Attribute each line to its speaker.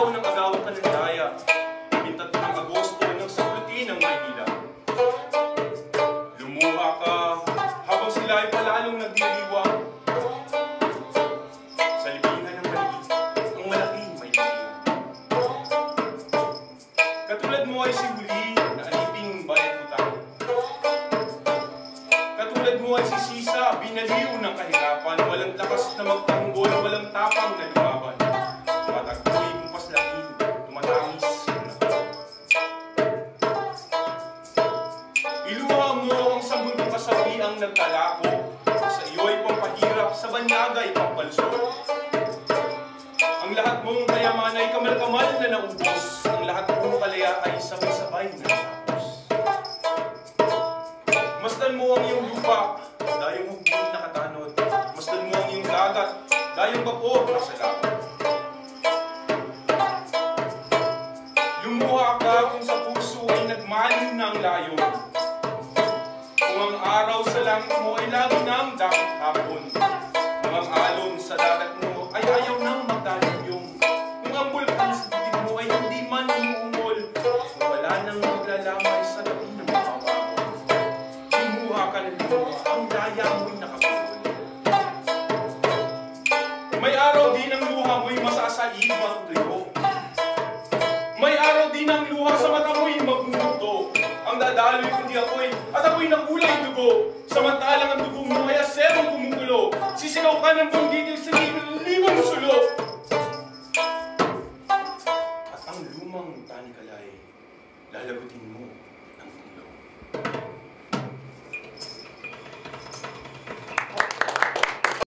Speaker 1: araw ng agawang kanandaya, 13 ng Agosto ng saklutin ng Maynila. Lumuha ka habang sila ay palalong nagdiriwang. Sa libingan ng maliit, ang malaking Maynila. Katulad mo ay si Huli na aliping bayad utang. Katulad mo ay si Sisa, binaliw ng kahirapan, walang lakas na magtanggol, walang tapang na lumaban. Tumatagpoy mong paslakin, tumatangis. Iluha mo ang sabundong kasabi ang nagkalako. Sa iyo'y pampahirap, sa banyagay pampalusot. Ang lahat mong kayaman ay kamal-kamal na naubos. Ang lahat mong palaya ay sabay-sabay na natapos. Masdan mo ang iyong lupa, dayong hugin na katanod. Masdan mo ang iyong dagat, dayong vapor na sa laot. Lumuha ka kung sa puso ay nagmaliw na ang layon. Kung ang araw sa langit mo ay lagi nang dakot hapon. Kung ang alon sa dagat mo ay ayaw nang magdalagyong. Kung ang bulkan sa titig mo ay hindi man umuungol. Kung wala nang maglalamay sa gabi ng makabaho. Lumuha ka ng lumuha, ang daya mo'y nakapulol. May araw din ang luha mo'y masasaib ang tuyo. May araw din ang luha sa mata mo'y magmumuto. Ang dadaloy kundi ako'y at ako'y nakulay dugo. Samantalang ang dugo mo ay aserong kumukulo. Sisigaw ka ng banggitil sa libang sulo. At ang lumang tanikalay, lalagutin mo ng ulo.